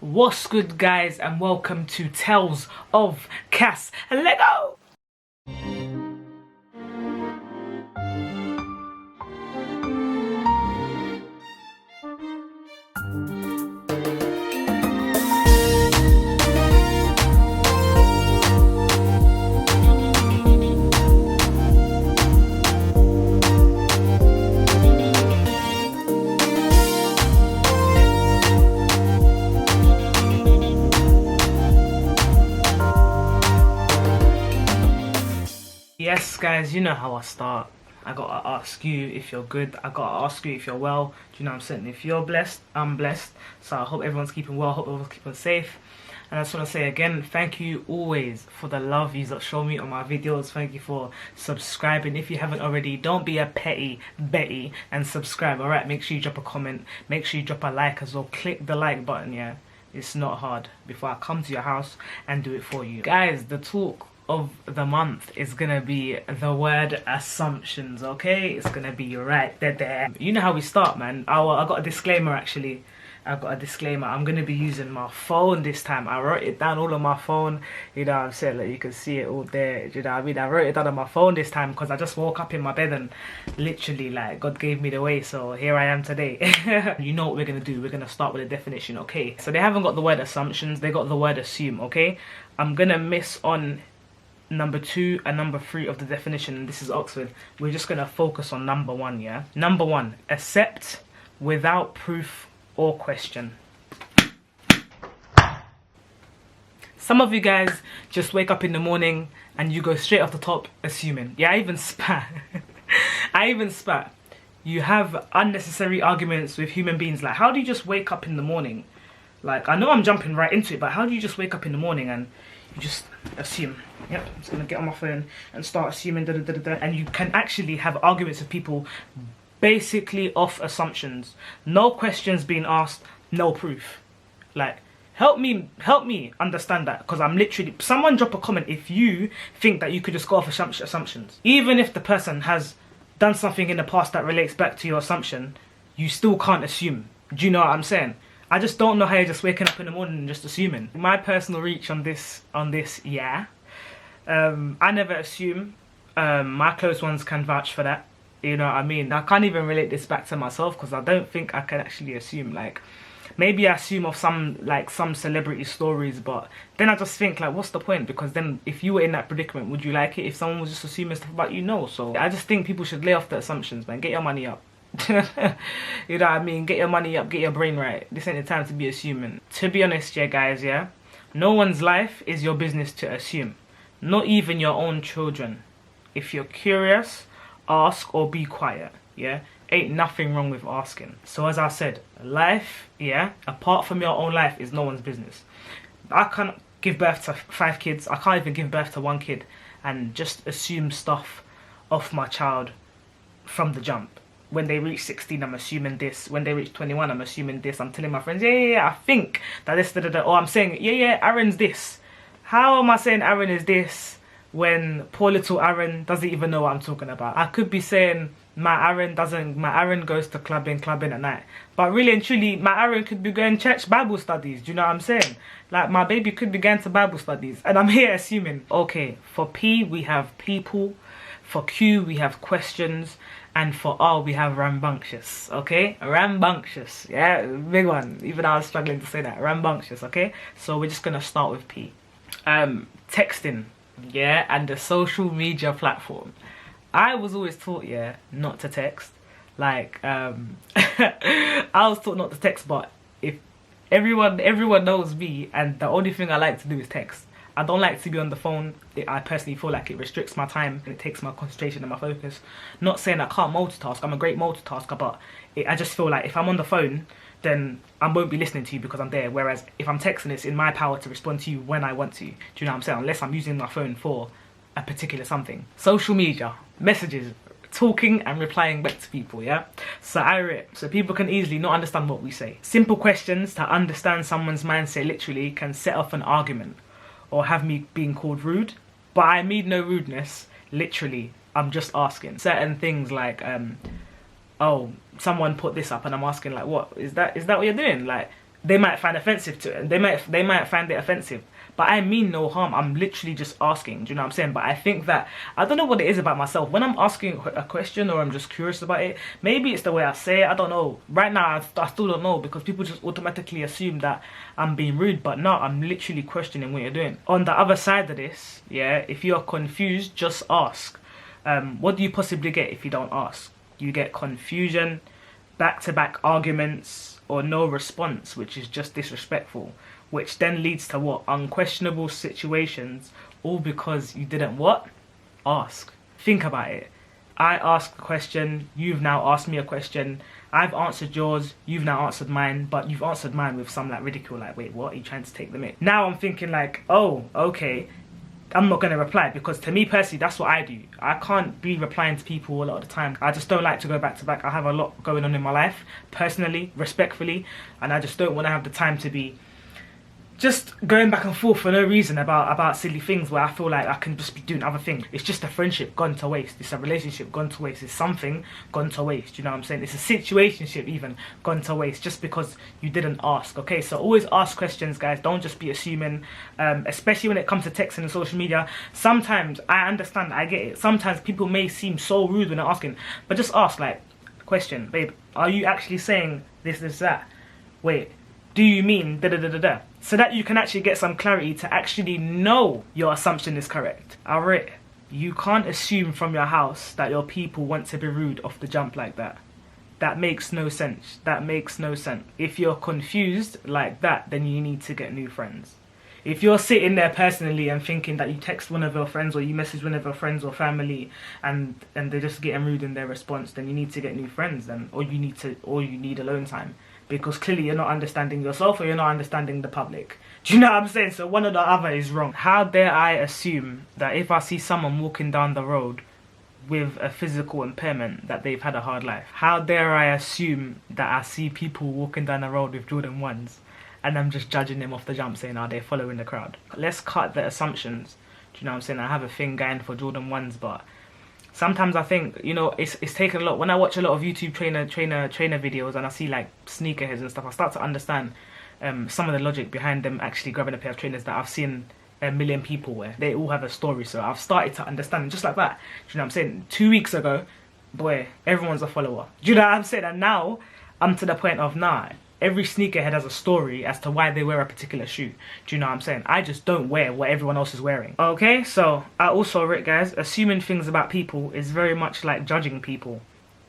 What's good, guys, and welcome to Tales of Cass and Lego. Yes, guys, you know how I start. I gotta ask you if you're good. I gotta ask you if you're well. Do you know what I'm saying? If you're blessed, I'm blessed. So I hope everyone's keeping well. I hope everyone's keeping safe. And I just want to say again, thank you always for the love you show me on my videos. Thank you for subscribing. If you haven't already, don't be a petty Betty and subscribe. Alright, make sure you drop a comment. Make sure you drop a like as well. Click the like button, yeah? It's not hard. Before I come to your house and do it for you. Guys, the talk of the month is gonna be the word assumptions. Okay, it's gonna be right there. You know how we start, man. I got a disclaimer. Actually, I've got a disclaimer. I'm gonna be using my phone this time. I wrote it down all on my phone. You know what I'm saying? Like, you can see it all there. You know what I mean? I wrote it down on my phone this time because I just woke up in my bed and literally, like, God gave me the way, so here I am today. You know what we're gonna do? We're gonna start with a definition. Okay, so they haven't got the word assumptions, they got the word assume. Okay, I'm gonna miss on number 2 and number 3 of the definition. This is Oxford. We're just gonna focus on number 1, yeah? Number 1, accept without proof or question. Some of you guys just wake up in the morning and you go straight off the top assuming. Yeah, I even spat. I even spat. You have unnecessary arguments with human beings. Like, how do you just wake up in the morning? Like, I know I'm jumping right into it, but how do you just wake up in the morning and you just assume? Yep, I'm just gonna get on my phone and start assuming and you can actually have arguments with people basically off assumptions. No questions being asked, no proof. Like, help me understand that, because I'm literally, someone drop a comment if you think that you could just go off assumptions. Even if the person has done something in the past that relates back to your assumption, you still can't assume. Do you know what I'm saying? I just don't know how you're just waking up in the morning and just assuming. My personal reach on this, yeah. I never assume. My close ones can vouch for that. You know what I mean? I can't even relate this back to myself because I don't think I can actually assume. Like, maybe I assume of some celebrity stories, but then I just think, like, what's the point? Because then if you were in that predicament, would you like it if someone was just assuming stuff about you? No. So I just think people should lay off the assumptions, man. Get your money up. You know what I mean? Get your money up, get your brain right. This ain't the time to be assuming. To be honest, yeah, guys, yeah, no one's life is your business to assume. Not even your own children. If you're curious, ask or be quiet. Yeah, ain't nothing wrong with asking. So as I said, life, yeah, apart from your own life, is no one's business. I can't give birth to 5 kids. I can't even give birth to 1 kid and just assume stuff off my child from the jump. When they reach 16, I'm assuming this. When they reach 21, I'm assuming this. I'm telling my friends, yeah, I think that this, or I'm saying, yeah, Aaron's this. How am I saying Aaron is this when poor little Aaron doesn't even know what I'm talking about? I could be saying my Aaron goes to clubbing at night. But really and truly, my Aaron could be going church Bible studies. Do you know what I'm saying? Like, my baby could be going to Bible studies. And I'm here assuming. Okay, for P, we have people. For Q, we have questions. And for R, we have rambunctious, okay? Rambunctious, yeah, big one. Even I was struggling to say that. Rambunctious, okay? So we're just gonna start with P. Texting, yeah, and the social media platform. I was always taught, yeah, not to text. Like, I was taught not to text, but if everyone knows me, and the only thing I like to do is text. I don't like to be on the phone. I personally feel like it restricts my time and it takes my concentration and my focus. Not saying I can't multitask, I'm a great multitasker, but I just feel like if I'm on the phone, then I won't be listening to you because I'm there. Whereas if I'm texting, it's in my power to respond to you when I want to. Do you know what I'm saying? Unless I'm using my phone for a particular something. Social media, messages, talking and replying back to people, yeah? So I rip. So people can easily not understand what we say. Simple questions to understand someone's mindset literally can set off an argument or have me being called rude. But I mean no rudeness, literally. I'm just asking. Certain things like, oh, someone put this up and I'm asking, like, what? Is that what you're doing? Like, they might find offensive to it. They might find it offensive. But I mean no harm. I'm literally just asking. Do you know what I'm saying? But I think that, I don't know what it is about myself. When I'm asking a question or I'm just curious about it, maybe it's the way I say it. I don't know. Right now, I still don't know, because people just automatically assume that I'm being rude. But no, I'm literally questioning what you're doing. On the other side of this, yeah, if you're confused, just ask. What do you possibly get if you don't ask? You get confusion, back-to-back arguments, or no response, which is just disrespectful, which then leads to what? Unquestionable situations, all because you didn't what? Ask. Think about it. I asked a question, you've now asked me a question, I've answered yours, you've now answered mine, but you've answered mine with some like ridicule, like, wait, what? Are you trying to take the mick? Now I'm thinking like, oh, okay, I'm not going to reply, because to me personally, that's what I do. I can't be replying to people a lot of the time. I just don't like to go back to back. I have a lot going on in my life, personally, respectfully, and I just don't want to have the time to be just going back and forth for no reason about silly things where I feel like I can just be doing other things. It's just a friendship gone to waste. It's a relationship gone to waste. It's something gone to waste. You know what I'm saying? It's a situationship even gone to waste just because you didn't ask. Okay, so always ask questions, guys. Don't just be assuming, especially when it comes to texting and social media. Sometimes, I understand, I get it. Sometimes people may seem so rude when they're asking, but just ask, like, question, babe, are you actually saying this, that? Wait, do you mean da-da-da-da-da? So that you can actually get some clarity to actually know your assumption is correct. Alright, you can't assume from your house that your people want to be rude off the jump like that. That makes no sense. That makes no sense. If you're confused like that, then you need to get new friends. If you're sitting there personally and thinking that you text one of your friends or you message one of your friends or family and they're just getting rude in their response, then you need to get new friends then, or you need alone time. Because clearly you're not understanding yourself or you're not understanding the public. Do you know what I'm saying? So one or the other is wrong. How dare I assume that if I see someone walking down the road with a physical impairment that they've had a hard life? How dare I assume that I see people walking down the road with Jordan 1s and I'm just judging them off the jump saying, oh, they're following the crowd? Let's cut the assumptions. Do you know what I'm saying? I have a thing going for Jordan 1s, but sometimes I think, you know, it's taken a lot. When I watch a lot of YouTube trainer videos and I see like sneakerheads and stuff, I start to understand some of the logic behind them actually grabbing a pair of trainers that I've seen a million people wear. They all have a story, so I've started to understand just like that. Do you know what I'm saying? 2 weeks ago, boy, everyone's a follower. Do you know what I'm saying? And now I'm to the point of, nah, every sneakerhead has a story as to why they wear a particular shoe. Do you know what I'm saying? I just don't wear what everyone else is wearing. Okay, so I also read, guys, assuming things about people is very much like judging people.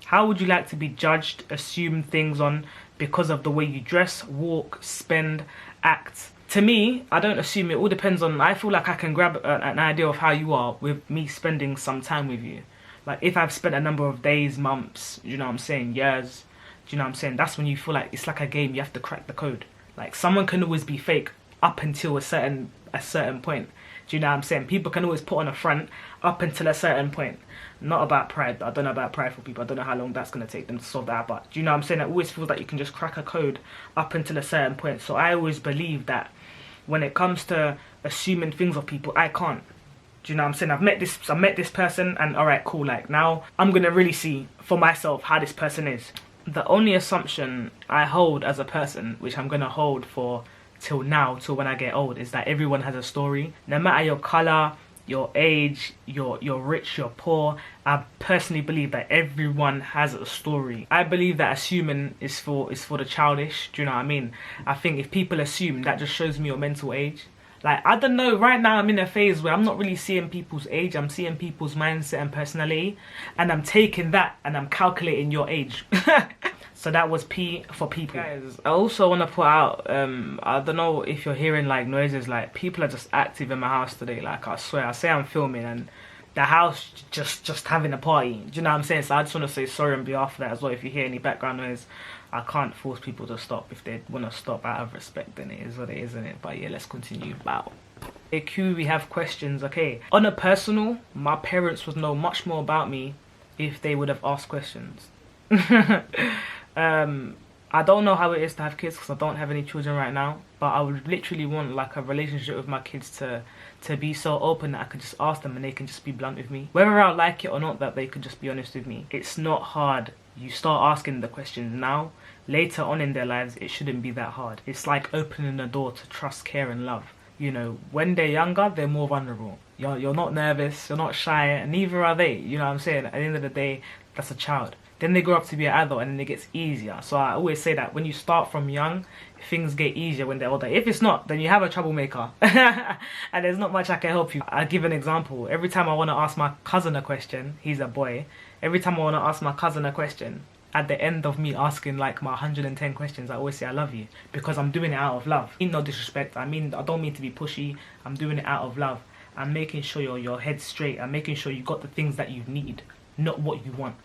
How would you like to be judged, assume things on because of the way you dress, walk, spend, act? To me, I don't assume. It all depends on, I feel like I can grab an idea of how you are with me spending some time with you. Like if I've spent a number of days, months, you know what I'm saying, years, do you know what I'm saying? That's when you feel like it's like a game, you have to crack the code. Like someone can always be fake up until a certain point. Do you know what I'm saying? People can always put on a front up until a certain point. Not about pride. I don't know about prideful people. I don't know how long that's going to take them to solve that. But do you know what I'm saying? It always feels like you can just crack a code up until a certain point. So I always believe that when it comes to assuming things of people, I can't. Do you know what I'm saying? I met this person and alright, cool. Like now I'm going to really see for myself how this person is. The only assumption I hold as a person, which I'm going to hold for till when I get old, is that everyone has a story. No matter your colour, your age, you're rich, you're poor, I personally believe that everyone has a story. I believe that assuming is for the childish. Do you know what I mean? I think if people assume, that just shows me your mental age. Like, I don't know, right now I'm in a phase where I'm not really seeing people's age, I'm seeing people's mindset and personality, and I'm taking that and I'm calculating your age. So that was P for people. Guys, I also want to put out, I don't know if you're hearing like noises, like people are just active in my house today. Like I swear, I say I'm filming and the house just having a party. Do you know what I'm saying? So I just want to say sorry on behalf of that as well. If you hear any background noise, I can't force people to stop. If they want to stop out of respect, then it is what it is, isn't it? But yeah, let's continue. Bow. AQ, we have questions. Okay. On a personal, my parents would know much more about me if they would have asked questions. I don't know how it is to have kids because I don't have any children right now, but I would literally want like a relationship with my kids to be so open that I could just ask them and they can just be blunt with me. Whether I like it or not, that they could just be honest with me. It's not hard. You start asking the questions now, later on in their lives, it shouldn't be that hard. It's like opening the door to trust, care and love. You know, when they're younger, they're more vulnerable. You're not nervous, you're not shy, and neither are they. You know what I'm saying? At the end of the day, that's a child. Then they grow up to be an adult and then it gets easier. So I always say that when you start from young, things get easier when they're older. If it's not, then you have a troublemaker. And there's not much I can help you. I'll give an example. Every time I want to ask my cousin a question, he's a boy. Every time I want to ask my cousin a question, at the end of me asking like my 110 questions, I always say I love you, because I'm doing it out of love. No disrespect. I don't mean to be pushy. I'm doing it out of love. I'm making sure your head's straight. I'm making sure you got the things that you need, not what you want.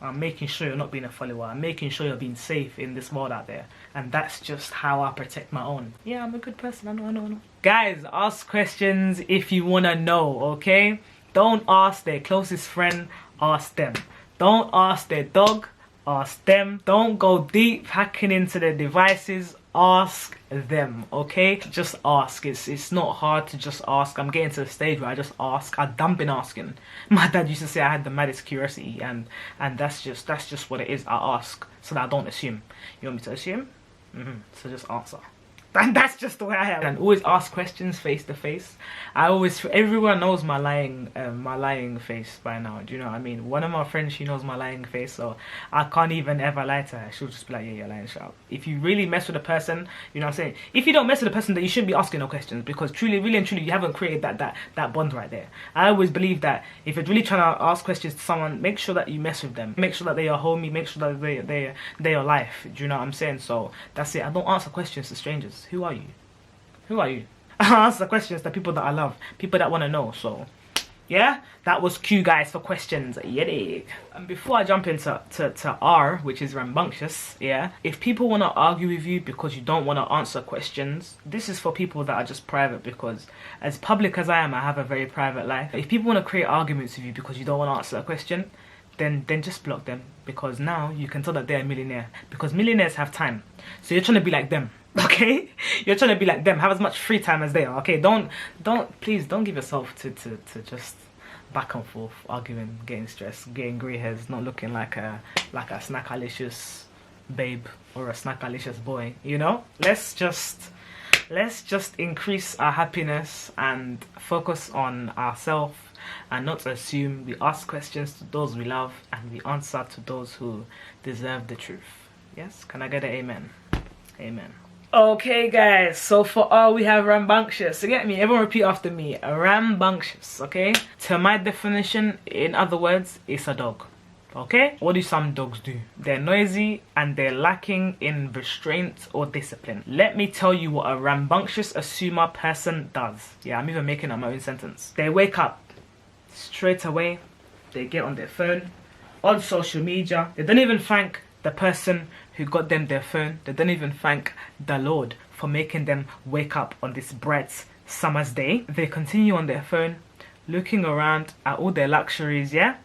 I'm making sure you're not being a follower. I'm making sure you're being safe in this world out there. And that's just how I protect my own. Yeah, I'm a good person. I know. Guys, ask questions if you want to know, okay? Don't ask their closest friend. Ask them. Don't ask their dog. Ask them. Don't go deep hacking into their devices. Ask them, okay? Just ask. It's not hard to just ask. I'm getting to the stage where I just ask. I've done been asking. My dad used to say I had the maddest curiosity, and that's just what it is. I ask so that I don't assume. You want me to assume? So just answer. And that's just the way I am. And always ask questions face to face. Everyone knows my lying face by now. Do you know what I mean? One of my friends, she knows my lying face, so I can't even ever lie to her. She'll just be like, yeah, you're lying, shut up. If you really mess with a person, you know what I'm saying? If you don't mess with a person, then you shouldn't be asking no questions, because truly, really and truly, you haven't created that bond right there. I always believe that if you're really trying to ask questions to someone, make sure that you mess with them. Make sure that they're your homie. Make sure that they're your life. Do you know what I'm saying? So that's it. I don't answer questions to strangers. Who are you? Who are you? I answer questions to people that I love, people that want to know. So yeah, that was Q, guys, for questions. Yeah, dig. And before I jump into R, which is rambunctious, yeah, if people want to argue with you because you don't want to answer questions, this is for people that are just private, because as public as I am, I have a very private life. If people want to create arguments with you because you don't want to answer a question, then just block them, because now you can tell that they're a millionaire, because millionaires have time. So you're trying to be like them. Okay, you're trying to be like them. Have as much free time as they are. Okay, please don't give yourself to just back and forth arguing, getting stressed, getting grey hairs, not looking like a snackalicious babe or a snackalicious boy. You know, let's just increase our happiness and focus on ourselves, and not assume. We ask questions to those we love, and we answer to those who deserve the truth. Yes, can I get an amen? Amen. Okay, guys, so for R we have rambunctious. So get me, everyone repeat after me. Rambunctious, okay? To my definition, in other words, it's a dog. Okay? What do some dogs do? They're noisy and they're lacking in restraint or discipline. Let me tell you what a rambunctious assumer person does. Yeah, I'm even making up my own sentence. They wake up straight away, they get on their phone, on social media. They don't even thank the person who got them their phone. They don't even thank the Lord for making them wake up on this bright summer's day. They continue on their phone, looking around at all their luxuries, yeah?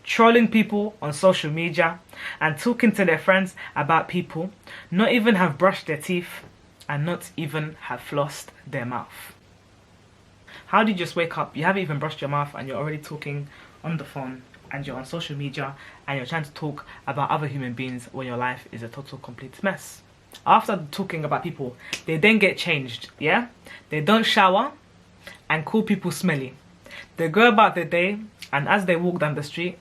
Trolling people on social media and talking to their friends about people, not even have brushed their teeth and not even have flossed their mouth. How do you just wake up? You haven't even brushed your mouth and you're already talking on the phone, and you're on social media and you're trying to talk about other human beings when your life is a total complete mess. After talking about people, they then get changed, yeah? They don't shower and call people smelly. They go about their day, and as they walk down the street,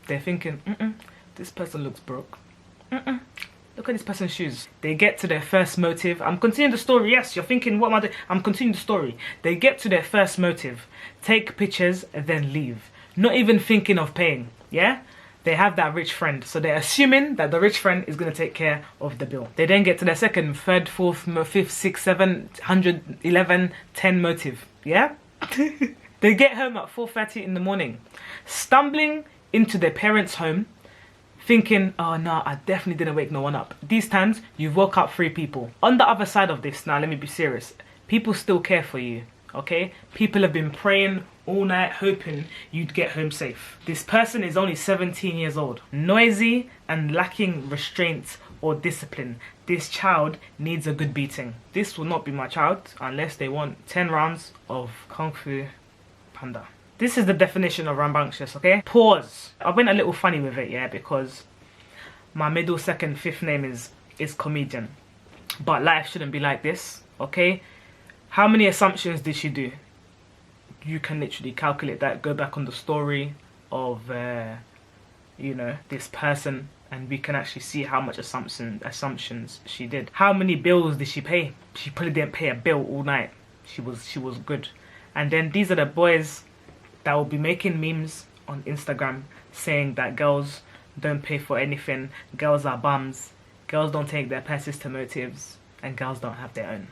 they're thinking, this person looks broke. Look at this person's shoes. They get to their first motive. I'm continuing the story. Yes, you're thinking, what am I doing? I'm continuing the story. They get to their first motive, take pictures, and then leave. Not even thinking of paying, yeah? They have that rich friend, so they're assuming that the rich friend is going to take care of the bill. They then get to their second, third, fourth, fifth, sixth, 7, 100, 11, 10 motive, yeah? They get home at 4:30 in the morning, stumbling into their parents' home, thinking, oh no, I definitely didn't wake no one up. These times, you've woke up 3 people. On the other side of this, now let me be serious, people still care for you. Okay, people have been praying all night hoping you'd get home safe. This person is only 17 years old, noisy and lacking restraint or discipline. This child needs a good beating. This will not be my child unless they want 10 rounds of Kung Fu Panda. This is the definition of rambunctious, okay? Pause. I went a little funny with it, yeah, because my middle, second, fifth name is is comedian. But life shouldn't be like this, okay? How many assumptions did she do? You can literally calculate that. Go back on the story of, you know, this person, and we can actually see how much assumptions she did. How many bills did she pay? She probably didn't pay a bill all night. She was good. And then these are the boys that will be making memes on Instagram saying that girls don't pay for anything, girls are bums, girls don't take their purses to motives, and girls don't have their own.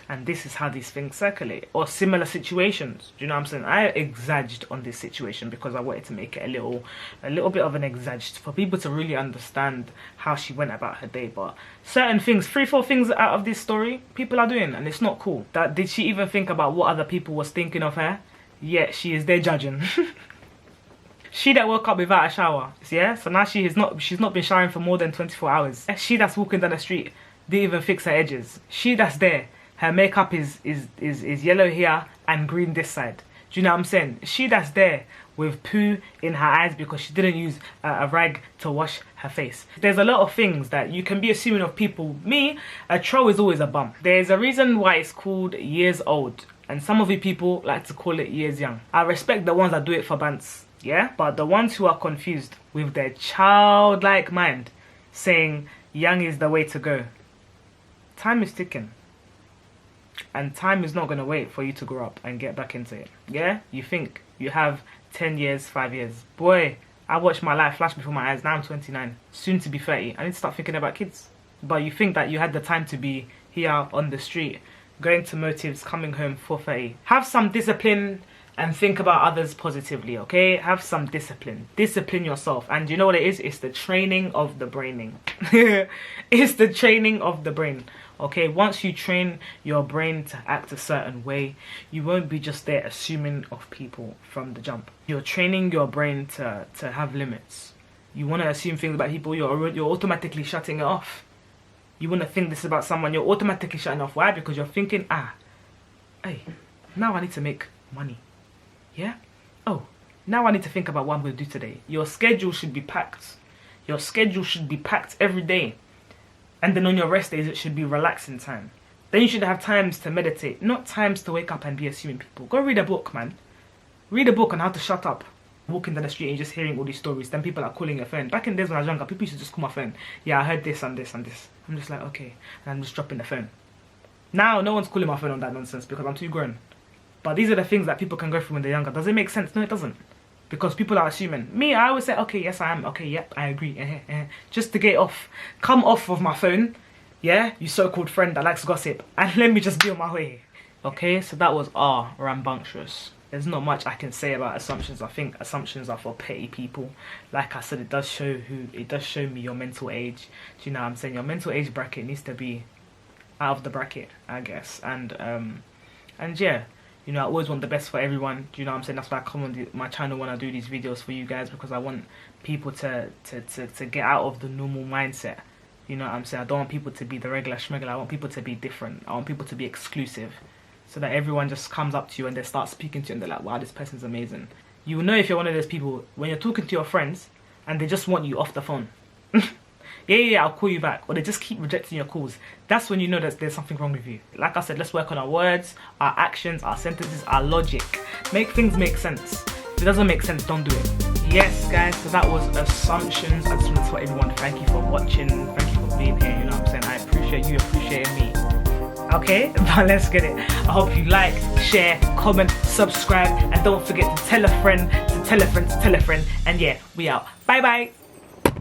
And this is how these things circulate. Or similar situations. Do you know what I'm saying? I exagged on this situation because I wanted to make it a little bit of an exaggerate for people to really understand how she went about her day. But certain things, 3-4 things out of this story, people are doing, and it's not cool. That did she even think about what other people was thinking of her? Yeah, she is there judging. She that woke up without a shower, yeah? So now she's not been showering for more than 24 hours. She that's walking down the street, didn't even fix her edges. She that's there, her makeup is yellow here and green this side. Do you know what I'm saying? She that's there with poo in her eyes because she didn't use a rag to wash her face. There's a lot of things that you can be assuming of people. Me, a troll is always a bum. There's a reason why it's called years old, and some of you people like to call it years young. I respect the ones that do it for bants, yeah? But the ones who are confused with their childlike mind saying young is the way to go. Time is ticking. And time is not going to wait for you to grow up and get back into it. Yeah? You think you have 10 years, 5 years. Boy, I watched my life flash before my eyes. Now I'm 29. Soon to be 30. I need to start thinking about kids. But you think that you had the time to be here on the street, going to motives, coming home 4:30. Have some discipline and think about others positively, okay? Have some discipline. Discipline yourself. And you know what it is? It's the training of the braining. It's the training of the brain. Okay, once you train your brain to act a certain way, you won't be just there assuming of people from the jump. You're training your brain to have limits. You want to assume things about people, you're automatically shutting it off. You want to think this about someone, you're automatically shutting off. Why? Because you're thinking, hey, now I need to make money. Yeah? Oh, now I need to think about what I'm going to do today. Your schedule should be packed. Your schedule should be packed every day. And then on your rest days, it should be relaxing time. Then you should have times to meditate, not times to wake up and be assuming people. Go read a book, man. Read a book on how to shut up. Walking down the street and just hearing all these stories. Then people are calling your phone. Back in the days when I was younger, people used to just call my phone. Yeah, I heard this and this and this. I'm just like, okay. And I'm just dropping the phone. Now, no one's calling my phone on that nonsense because I'm too grown. But these are the things that people can go through when they're younger. Does it make sense? No, it doesn't. Because people are assuming. Me, I always say, okay, yes, I am. Okay, yep, I agree. Just to get off. Come off of my phone. Yeah, you so-called friend that likes gossip. And let me just be on my way. Okay, so that was Rambunctious. There's not much I can say about assumptions. I think assumptions are for petty people. Like I said, it does show me your mental age. Do you know what I'm saying? Your mental age bracket needs to be out of the bracket, I guess. And yeah. You know, I always want the best for everyone. Do you know what I'm saying? That's why I come on my channel when I do these videos for you guys, because I want people to get out of the normal mindset. You know what I'm saying? I don't want people to be the regular schmegler. I want people to be different. I want people to be exclusive. So that everyone just comes up to you and they start speaking to you and they're like, wow, this person's amazing. You will know if you're one of those people when you're talking to your friends and they just want you off the phone. Yeah, I'll call you back. Or they just keep rejecting your calls. That's when you know that there's something wrong with you. Like I said, let's work on our words, our actions, our sentences, our logic. Make things make sense. If it doesn't make sense, don't do it. Yes, guys, so that was assumptions. I just want to tell everyone thank you for watching. Thank you for being here. You know what I'm saying? I appreciate you appreciating me. Okay, but let's get it. I hope you like, share, comment, subscribe, and don't forget to tell a friend, to tell a friend, to tell a friend. And yeah, we out. Bye-bye.